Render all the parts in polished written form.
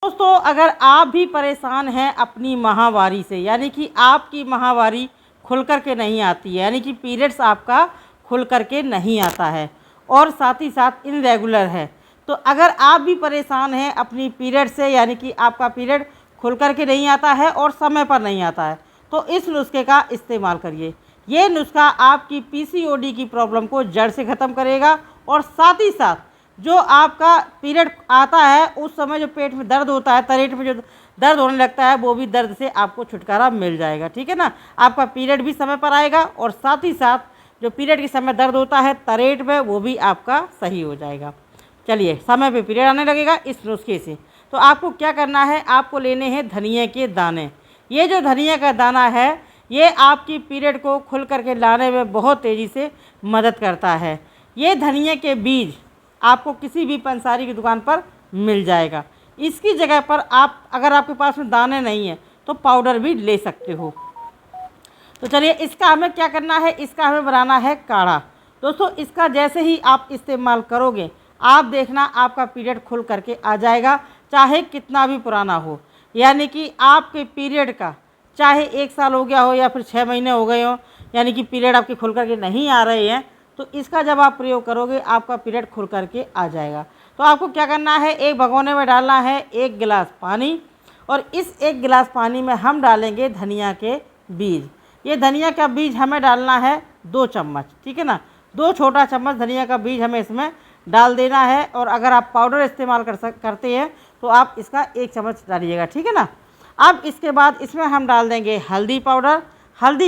दोस्तों, अगर आप भी परेशान हैं अपनी माहवारी से, यानी कि आपकी माहवारी खुल कर के नहीं आती है, यानी कि पीरियड्स आपका खुल कर के नहीं आता है और साथ ही साथ इनरेगुलर है, तो अगर आप भी परेशान हैं अपनी पीरियड से, यानी कि आपका पीरियड खुल कर के नहीं आता है और समय पर नहीं आता है, तो इस नुस्खे का इस्तेमाल करिए। ये नुस्खा आपकी पीसीओडी की प्रॉब्लम को जड़ से ख़त्म करेगा और साथ ही साथ जो आपका पीरियड आता है उस समय जो पेट में दर्द होता है, तरेट में जो दर्द होने लगता है, वो भी दर्द से आपको छुटकारा मिल जाएगा। ठीक है ना, आपका पीरियड भी समय पर आएगा और साथ ही साथ जो पीरियड के समय दर्द होता है तरेट में, वो भी आपका सही हो जाएगा। चलिए, समय पे पीरियड आने लगेगा इस नुस्खे से। तो आपको क्या करना है, आपको लेने हैं धनिया के दाने। ये जो धनिया का दाना है ये आपकी पीरियड को खुल करके लाने में बहुत तेज़ी से मदद करता है। ये धनिया के बीज आपको किसी भी पंसारी की दुकान पर मिल जाएगा। इसकी जगह पर आप, अगर आपके पास में दाने नहीं है तो पाउडर भी ले सकते हो। तो चलिए, इसका हमें क्या करना है, इसका हमें बनाना है काढ़ा। दोस्तों, इसका जैसे ही आप इस्तेमाल करोगे आप देखना आपका पीरियड खुल करके आ जाएगा, चाहे कितना भी पुराना हो। यानी कि आपके पीरियड का चाहे 1 साल हो गया हो या फिर 6 महीने हो गए हो, यानी कि पीरियड आपके खुल करके नहीं आ रहे हैं, तो इसका जब आप प्रयोग करोगे आपका पीरियड खुल करके आ जाएगा। तो आपको क्या करना है, एक भगोने में डालना है 1 गिलास पानी और इस 1 गिलास पानी में हम डालेंगे धनिया के बीज। ये धनिया का बीज हमें डालना है 2 चम्मच। ठीक है ना, 2 छोटा चम्मच धनिया का बीज हमें इसमें डाल देना है। और अगर आप पाउडर इस्तेमाल करते हैं तो आप इसका 1 चम्मच डालिएगा। ठीक है ना, अब इसके बाद इसमें हम डाल देंगे हल्दी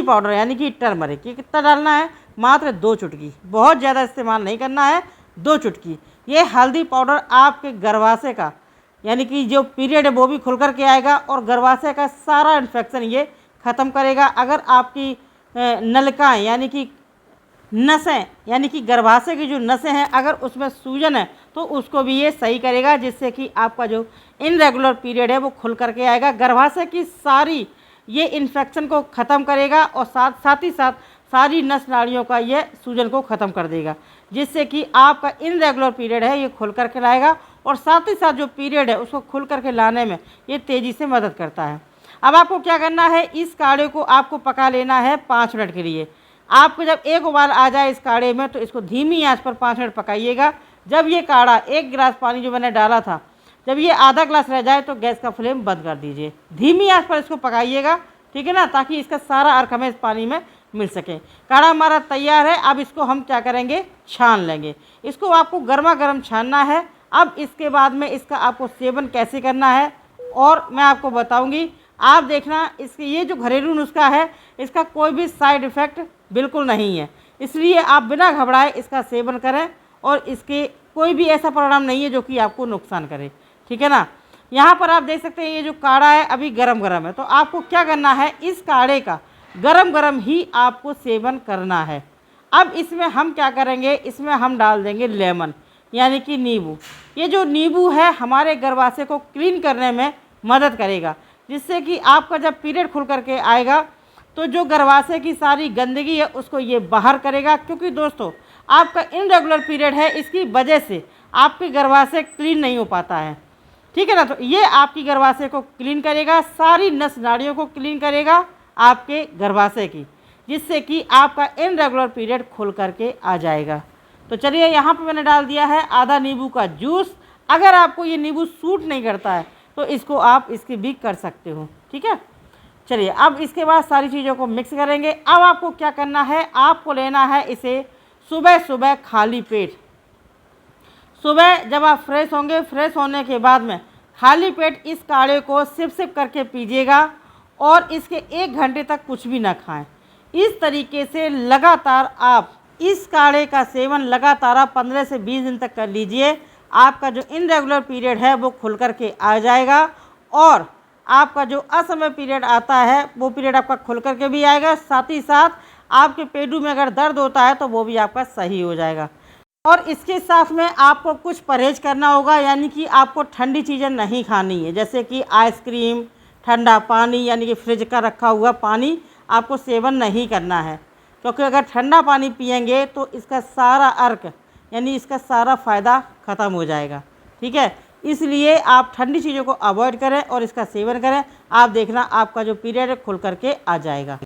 पाउडर यानी कि टर्मरिक। ये कितना डालना है, मात्र 2 चुटकी, बहुत ज़्यादा इस्तेमाल नहीं करना है, 2 चुटकी। ये हल्दी पाउडर आपके गर्भाशय का, यानी कि जो पीरियड है वो भी खुल कर के आएगा और गर्भाशय का सारा इन्फेक्शन ये ख़त्म करेगा। अगर आपकी नलिकाएँ यानी कि नसें, यानी कि गर्भाशय की जो नसें हैं, अगर उसमें सूजन है तो उसको भी ये सही करेगा, जिससे कि आपका जो इनरेगुलर पीरियड है वो खुल करके आएगा। गर्भाशय की सारी ये इन्फेक्शन को ख़त्म करेगा और साथ ही साथ सारी नस नाड़ियों का ये सूजन को ख़त्म कर देगा, जिससे कि आपका इनरेगुलर पीरियड है ये खुल करके लाएगा और साथ ही साथ जो पीरियड है उसको खुल करके लाने में ये तेज़ी से मदद करता है। अब आपको क्या करना है, इस काढ़े को आपको पका लेना है 5 मिनट के लिए। आपको जब एक उबाल आ जाए इस काढ़े में तो इसको धीमी आंच पर 5 मिनट पकाइएगा। जब ये काढ़ा 1 गिलास पानी जो मैंने डाला था, जब ये आधा गिलास रह जाए तो गैस का फ्लेम बंद कर दीजिए। धीमी आंच पर इसको पकाइएगा, ठीक है ना, ताकि इसका सारा अर्क हमें इस पानी में मिल सके। काढ़ा हमारा तैयार है। अब इसको हम क्या करेंगे, छान लेंगे। इसको आपको गर्मा गर्म छानना है। अब इसके बाद में इसका आपको सेवन कैसे करना है और मैं आपको बताऊंगी। आप देखना, इसके ये जो घरेलू नुस्खा है इसका कोई भी साइड इफ़ेक्ट बिल्कुल नहीं है, इसलिए आप बिना घबराए इसका सेवन करें और इसके कोई भी ऐसा परिणाम नहीं है जो कि आपको नुकसान करे। ठीक है ना, यहाँ पर आप देख सकते हैं ये जो काढ़ा है अभी गरम गरम है, तो आपको क्या करना है, इस काढ़े का गरम गरम ही आपको सेवन करना है। अब इसमें हम क्या करेंगे, इसमें हम डाल देंगे लेमन यानी कि नींबू। ये जो नींबू है हमारे गर्भाशय को क्लीन करने में मदद करेगा, जिससे कि आपका जब पीरियड खुल करके आएगा तो जो गर्भाशय की सारी गंदगी है उसको ये बाहर करेगा। क्योंकि दोस्तों, आपका इनरेगुलर पीरियड है, इसकी वजह से आपके गर्भाशय क्लीन नहीं हो पाता है। ठीक है ना, तो ये आपकी गर्भाशय को क्लीन करेगा, सारी नस नाड़ियों को क्लीन करेगा आपके गर्भाशय की, जिससे कि आपका इनरेगुलर पीरियड खुल करके आ जाएगा। तो चलिए, यहाँ पे मैंने डाल दिया है आधा नींबू का जूस। अगर आपको ये नींबू सूट नहीं करता है तो इसको आप इसकी भी कर सकते हो। ठीक है, चलिए अब इसके बाद सारी चीज़ों को मिक्स करेंगे। अब आपको क्या करना है, आपको लेना है इसे सुबह सुबह खाली पेट। सुबह जब आप फ्रेश होंगे, फ्रेश होने के बाद में खाली पेट इस काढ़े को सिप करके पीजिएगा और इसके 1 घंटे तक कुछ भी ना खाएं। इस तरीके से लगातार आप इस काढ़े का सेवन लगातार आप 15 से 20 दिन तक कर लीजिए। आपका जो इनरेगुलर पीरियड है वो खुल करके आ जाएगा और आपका जो असमय पीरियड आता है वो पीरियड आपका खुल करके भी आएगा। साथ ही साथ आपके पेटू में अगर दर्द होता है तो वो भी आपका सही हो जाएगा। और इसके साथ में आपको कुछ परहेज करना होगा, यानी कि आपको ठंडी चीज़ें नहीं खानी है, जैसे कि आइसक्रीम, ठंडा पानी यानी कि फ्रिज का रखा हुआ पानी आपको सेवन नहीं करना है। क्योंकि अगर ठंडा पानी पिएंगे तो इसका सारा अर्क यानी इसका सारा फ़ायदा ख़त्म हो जाएगा। ठीक है, इसलिए आप ठंडी चीज़ों को अवॉइड करें और इसका सेवन करें। आप देखना आपका जो पीरियड है खुल करके आ जाएगा।